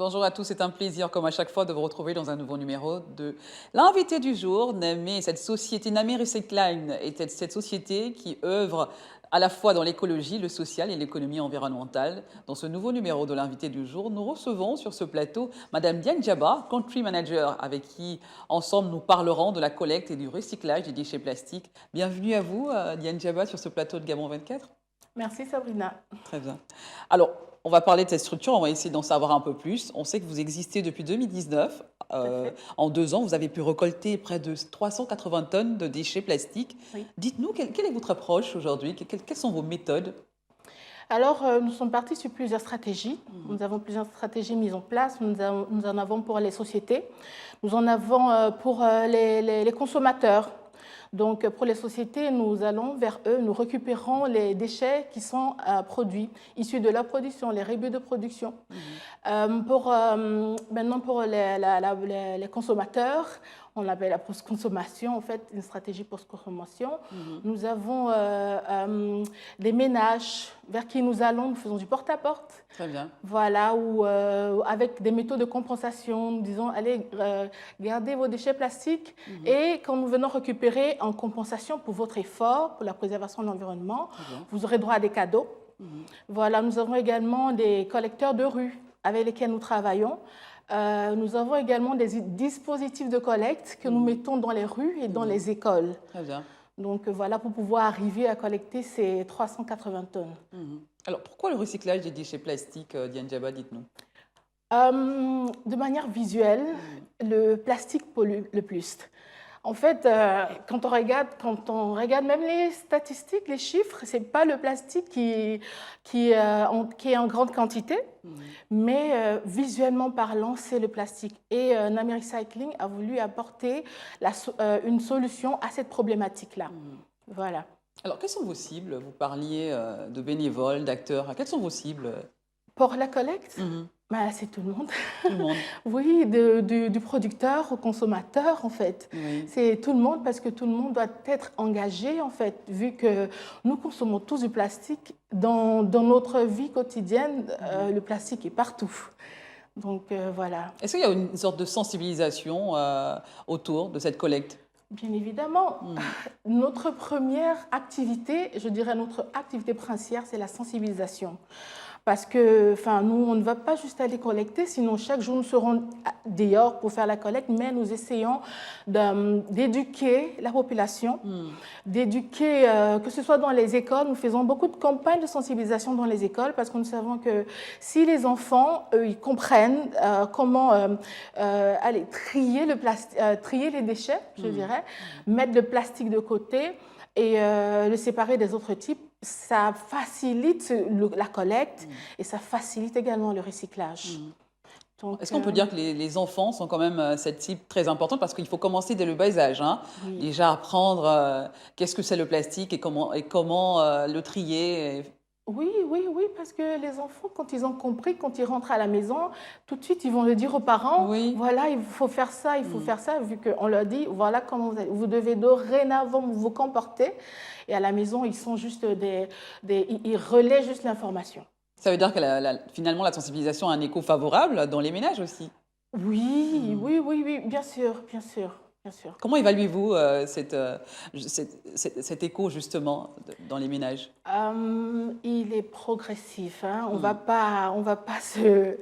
Bonjour à tous, c'est un plaisir comme à chaque fois de vous retrouver dans un nouveau numéro de l'invité du jour. Namé, cette société, Namé Recycling est cette société qui œuvre à la fois dans l'écologie, le social et l'économie environnementale. Dans ce nouveau numéro de l'invité du jour, nous recevons sur ce plateau Madame Diane Djaba, Country Manager, avec qui ensemble nous parlerons de la collecte et du recyclage des déchets plastiques. Bienvenue à vous, Diane Djaba, sur ce plateau de Gabon 24. Merci Sabrina. Très bien. Alors, on va parler de cette structure, on va essayer d'en savoir un peu plus. On sait que vous existez depuis 2019. Tout à fait. En 2 ans, vous avez pu récolter près de 380 tonnes de déchets plastiques. Oui. Dites-nous, quelle est votre approche aujourd'hui? Quelles sont vos méthodes? Alors, nous sommes partis sur plusieurs stratégies. Nous avons plusieurs stratégies mises en place. Nous en avons pour les sociétés. Nous en avons pour les consommateurs. Donc, pour les sociétés, nous allons vers eux, nous récupérons les déchets qui sont produits, issus de leur production, les rébus de production. Maintenant, pour les consommateurs, on appelle la post-consommation, en fait, une stratégie post-consommation. Nous avons des ménages vers qui nous allons, nous faisons du porte-à-porte. Très bien. Voilà, ou avec des méthodes de compensation, nous disons, allez, gardez vos déchets plastiques et quand nous venons récupérer en compensation pour votre effort, pour la préservation de l'environnement, vous aurez droit à des cadeaux. Voilà, nous avons également des collecteurs de rue avec lesquels nous travaillons. Nous avons également des dispositifs de collecte que nous mettons dans les rues et dans les écoles. Très bien. Donc voilà, pour pouvoir arriver à collecter ces 380 tonnes. Alors, pourquoi le recyclage des déchets plastiques, Diane Djaba, dites-nous? De manière visuelle, le plastique pollue le plus. En fait, quand on regarde même les statistiques, les chiffres, ce n'est pas le plastique qui est en grande quantité, mais visuellement parlant, c'est le plastique. Et Namé Recycling a voulu apporter une solution à cette problématique-là. Voilà. Alors, quelles sont vos cibles? Vous parliez de bénévoles, d'acteurs. Quelles sont vos cibles? Pour la collecte, c'est tout le monde. Tout le monde. Oui, du producteur au consommateur, en fait. Oui. C'est tout le monde parce que tout le monde doit être engagé, en fait, vu que nous consommons tous du plastique. Dans notre vie quotidienne, le plastique est partout. Donc, voilà. Est-ce qu'il y a une sorte de sensibilisation autour de cette collecte? Bien évidemment, notre première activité, je dirais notre activité principale, c'est la sensibilisation. Parce que nous, on ne va pas juste aller collecter, sinon chaque jour nous serons dehors pour faire la collecte, mais nous essayons d'éduquer la population, d'éduquer, que ce soit dans les écoles, nous faisons beaucoup de campagnes de sensibilisation dans les écoles parce que nous savons que si les enfants, ils comprennent comment aller trier les déchets, je dirais, mettre le plastique de côté et le séparer des autres types, ça facilite la collecte et ça facilite également le recyclage. Est-ce qu'on peut dire que les enfants sont quand même cette cible très importante parce qu'il faut commencer dès le bas âge, hein, déjà apprendre qu'est-ce que c'est le plastique et comment le trier. Oui, parce que les enfants, quand ils ont compris, quand ils rentrent à la maison, tout de suite, ils vont le dire aux parents, voilà, il faut faire ça, vu qu'on leur dit, voilà comment vous devez dorénavant vous comporter. Et à la maison, ils sont juste ils relaient juste l'information. Ça veut dire que finalement, la sensibilisation a un écho favorable dans les ménages aussi? Oui, bien sûr. Bien sûr. Comment évaluez-vous cet écho justement dans les ménages? Il est progressif. Hein. On va pas se...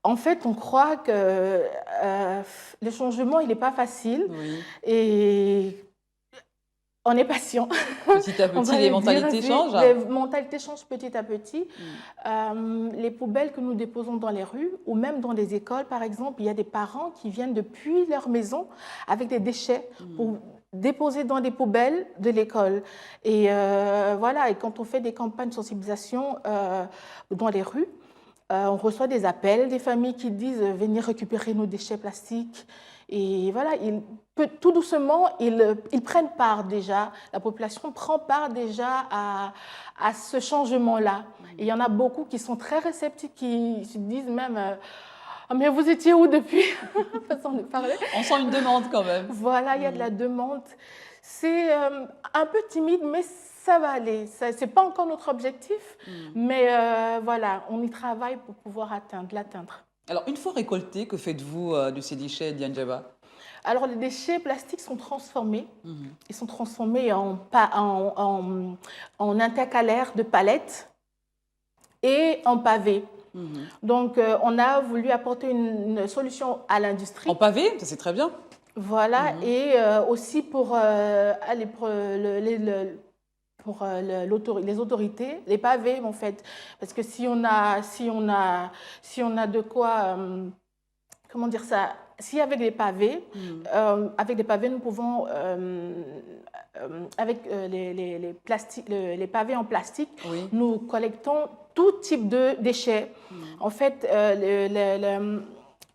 En fait, on croit que le changement, il n'est pas facile. Et on est patient. Petit à petit, les mentalités changent? Les mentalités changent petit à petit. Les poubelles que nous déposons dans les rues ou même dans les écoles, par exemple, il y a des parents qui viennent depuis leur maison avec des déchets pour déposer dans des poubelles de l'école. Et voilà, et quand on fait des campagnes de sensibilisation dans les rues, on reçoit des appels des familles qui disent « venez récupérer nos déchets plastiques ». Et voilà, tout doucement, ils prennent part déjà, la population prend part déjà à ce changement-là. Et il y en a beaucoup qui sont très réceptifs, qui se disent même « mais vous étiez où depuis ?» façon de parler. On sent une demande quand même. Voilà, il y a de la demande. C'est un peu timide, mais ça va aller. Ce n'est pas encore notre objectif, mais voilà, on y travaille pour pouvoir l'atteindre. Alors, une fois récoltés, que faites-vous de ces déchets, Diane Djaba? Alors, les déchets plastiques sont transformés. Mhm. Ils sont transformés en intercalaires de palettes et en pavés. Mhm. Donc, on a voulu apporter une solution à En l'industrie. pavé, ça c'est très bien. Voilà, Mhm. et aussi pour, aller pour les autorités, les pavés en fait. Parce que si on a de quoi, comment dire ça, si Mhm. avec des pavés, nous pouvons, avec les pavés en plastique, Oui. nous collectons tout type de déchets. Mhm. En fait,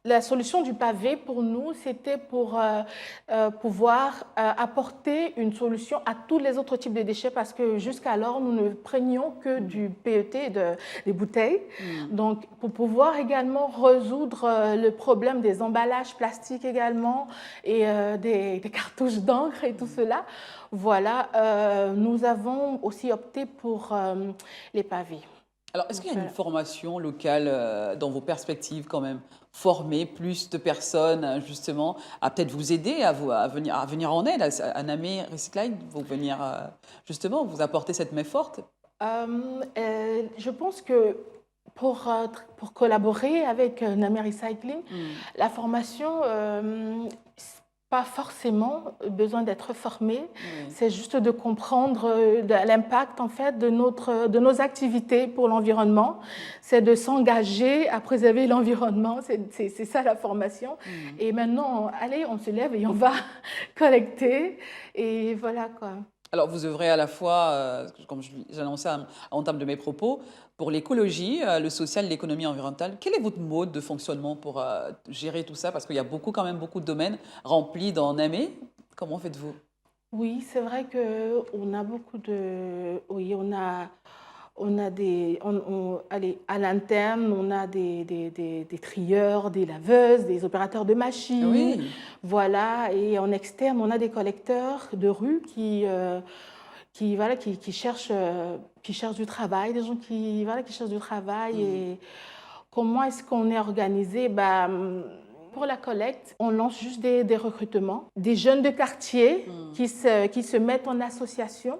la solution du pavé pour nous, c'était pour pouvoir apporter une solution à tous les autres types de déchets parce que jusqu'alors, nous ne prenions que du PET, des bouteilles. Mhm. Donc, pour pouvoir également résoudre le problème des emballages plastiques également et des cartouches d'encre et tout cela, voilà, nous avons aussi opté pour les pavés. Alors, est-ce Donc, qu'il y a une voilà. formation locale dans vos perspectives quand même? Former plus de personnes justement à peut-être vous aider à venir en aide à Namé Recycling, vous venir justement vous apporter cette main forte? Je pense que pour collaborer avec Namé Recycling, Hmm. la formation, pas forcément besoin d'être formé, Oui. c'est juste de comprendre l'impact en fait de nos activités pour l'environnement, c'est de s'engager à préserver l'environnement, c'est ça la formation. Hmm. Et maintenant, allez, on se lève et on va collecter et voilà quoi. Alors, vous œuvrez à la fois, comme j'annonçais en entame de mes propos, pour l'écologie, le social, l'économie environnementale. Quel est votre mode de fonctionnement pour gérer tout ça? Parce qu'il y a quand même beaucoup de domaines remplis dans Namé. Comment faites-vous? Oui, c'est vrai que on a beaucoup de, oui, on a allez, à l'interne, on a des trieurs, des laveuses, des opérateurs de machines, Oui. voilà. Et en externe, on a des collecteurs de rue voilà, qui cherchent du travail, des gens voilà, qui cherchent du travail. Mhm. Et comment est-ce qu'on est organisé? Bah, pour la collecte, on lance juste des recrutements, des jeunes de quartier Mhm. qui se mettent en association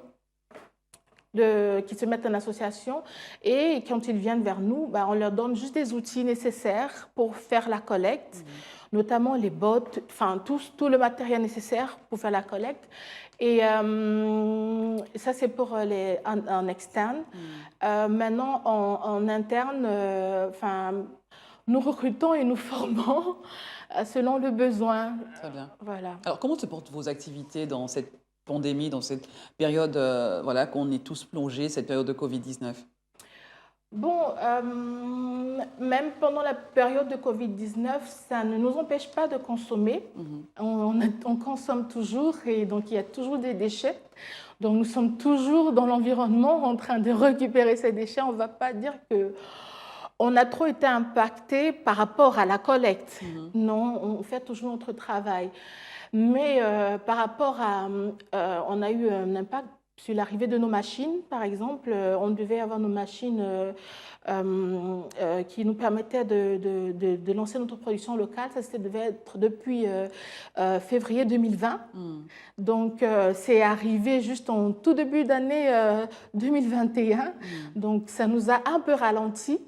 et quand ils viennent vers nous, bah, on leur donne juste des outils nécessaires pour faire la collecte, Mhm. notamment les bottes, enfin tout le matériel nécessaire pour faire la collecte. Et ça, c'est pour en externe. Mhm. Maintenant, en interne, enfin, nous recrutons et nous formons selon le besoin. Très bien. Voilà. Alors, comment se portent vos activités dans cette pandémie, dans cette période voilà, qu'on est tous plongés, cette période de Covid-19? Bon, même pendant la période de Covid-19, ça ne nous empêche pas de consommer. Mhm. On consomme toujours et donc il y a toujours des déchets. Donc nous sommes toujours dans l'environnement en train de récupérer ces déchets. On ne va pas dire que on a trop été impacté par rapport à la collecte. Mhm. Non, on fait toujours notre travail. Mais par rapport à, on a eu un impact sur l'arrivée de nos machines, par exemple. On devait avoir nos machines qui nous permettaient de lancer notre production locale. Ça devait être depuis février 2020. Mhm. Donc, c'est arrivé juste en tout début d'année 2021. Mhm. Donc, ça nous a un peu ralenti.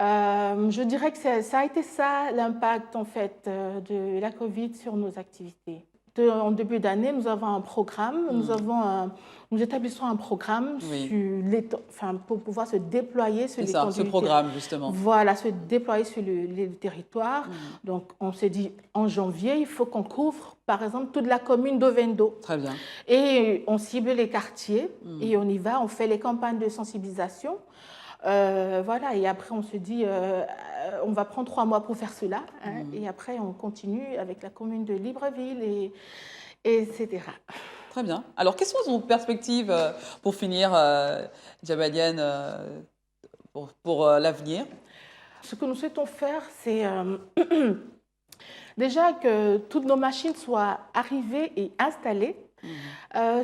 Je dirais que ça a été ça l'impact en fait de la Covid sur nos activités. En début d'année, nous avons un programme, nous établissons un programme Oui, pour pouvoir se déployer sur c'est ça, ce l'étendue du programme justement. Voilà, se déployer sur le territoire. Mhm. Donc, on s'est dit en janvier, il faut qu'on couvre par exemple toute la commune d'Ovendo. Très bien. Et on cible les quartiers Mhm. et on y va, on fait les campagnes de sensibilisation. Voilà, et après on se dit, on va prendre 3 mois pour faire cela, hein, et après on continue avec la commune de Libreville, etc. Très bien. Alors, quelles sont vos perspectives pour finir, Djabadiane, pour l'avenir? Ce que nous souhaitons faire, c'est déjà que toutes nos machines soient arrivées et installées.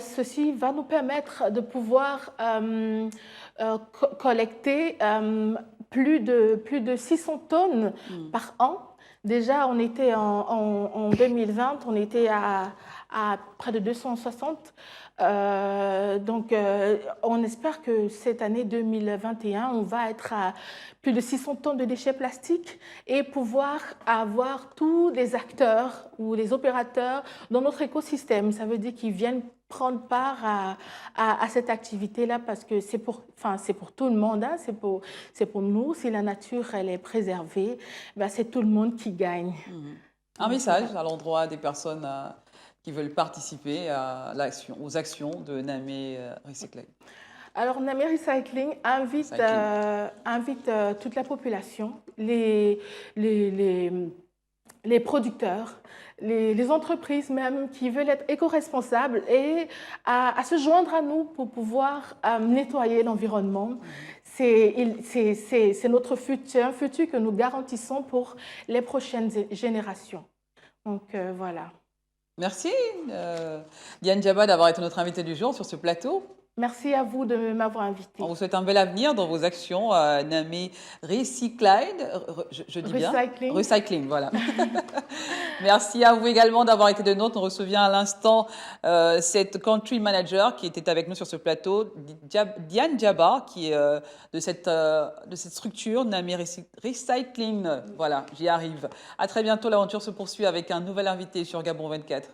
Ceci va nous permettre de pouvoir collecter plus de 600 tonnes par an. Déjà, on était en 2020, on était à près de 260. Donc, on espère que cette année 2021, on va être à plus de 600 tonnes de déchets plastiques et pouvoir avoir tous les acteurs ou les opérateurs dans notre écosystème. Ça veut dire qu'ils viennent prendre part à cette activité-là parce que c'est pour tout le monde, hein, c'est pour nous. Si la nature elle est préservée, ben, c'est tout le monde qui gagne. Un message à l'endroit des personnes qui veulent participer aux actions de Namé Recycling. Alors, Namé Recycling invite toute la population, les producteurs, les entreprises même qui veulent être éco-responsables et à se joindre à nous pour pouvoir nettoyer l'environnement. C'est notre futur, un futur que nous garantissons pour les prochaines générations. Donc, voilà. Merci Diane Djaba d'avoir été notre invitée du jour sur ce plateau. Merci à vous de m'avoir invité. On vous souhaite un bel avenir dans vos actions Namé Recycling. Je dis bien Recycling, voilà. Merci à vous également d'avoir été de nôtres. On recevait à l'instant cette country manager qui était avec nous sur ce plateau, Diane Djaba, qui est de cette structure Namé Recycling. Voilà, j'y arrive. À très bientôt. L'aventure se poursuit avec un nouvel invité sur Gabon 24.